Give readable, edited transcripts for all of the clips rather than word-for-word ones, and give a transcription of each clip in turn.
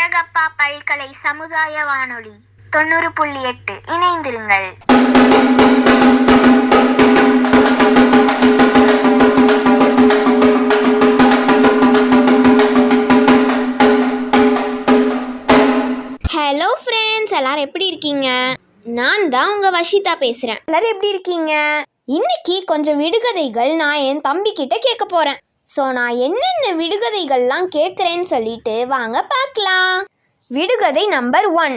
அழகப்பா பல்கலை சமுதாய வானொலி 90.8 இணைந்திருங்கள். ஹலோ ஃப்ரெண்ட்ஸ், எல்லாரும் எப்படி இருக்கீங்க? நான் தான் உங்கள் வஷிதா பேசுகிறேன். எல்லாரும் எப்படி இருக்கீங்க? இன்னைக்கு கொஞ்சம் விடுகதைகள் நான் என் தம்பிக்கிட்ட கேட்க போகிறேன். ஸோ நான் என்னென்ன விடுகதைகள்லாம் கேட்குறேன்னு சொல்லிட்டு வாங்க பார்க்கலாம். விடுகதை நம்பர் 1.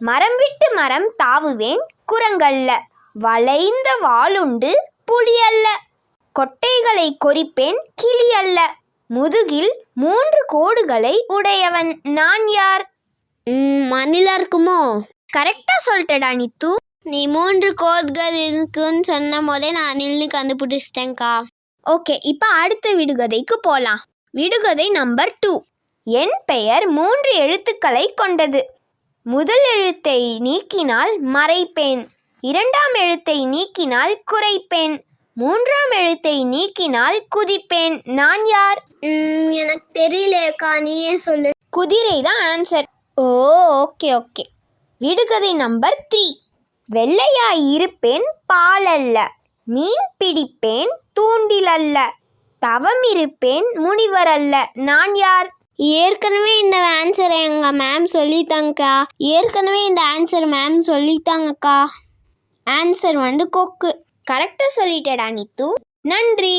மரம் விட்டு மரம் தாவுவேன் குரங்கல்ல, வளைந்த வாளுண்டு புலி அல்ல, கொட்டைகளை கொறிப்பேன் கிளி அல்ல, முதுகில் 3 கோடுகளை உடையவன் நான் யார்? மணிலா இருக்குமோ? கரெக்டாக சொல்லிட்டடா நித்து. நீ 3 கோட்கள் இருக்குன்னு சொன்ன போதே நான் அணில்னு கண்டுபிடிச்சிட்டேன்க்கா. ஓகே, இப்போ அடுத்த விடுகதைக்கு போகலாம். விடுகதை நம்பர் 2. என் பெயர் 3 எழுத்துக்களை கொண்டது. முதல் எழுத்தை நீக்கினால் மறைப்பேன், 2ஆம் எழுத்தை நீக்கினால் குறைப்பேன், 3ஆம் எழுத்தை நீக்கினால் குதிப்பேன். நான் யார்? எனக்கு தெரியலையக்கா, நீயே சொல்லு. குதிரை தான் ஆன்சர். ஓகே. விடுகதை நம்பர் 3. வெள்ளையாய் இருப்பேன் பாலல்ல, மீன் பிடிப்பேன் தூண்டில் அல்ல, தவம் இருப்பேன் முனிவர் அல்ல. நான் யார்? ஏற்கனவே இந்த ஆன்சரை எங்கள் மேம் சொல்லிட்டாங்கக்கா. ஆன்சர் கொக்கு. கரெக்டாக சொல்லிட்டடா நித்து. நன்றி.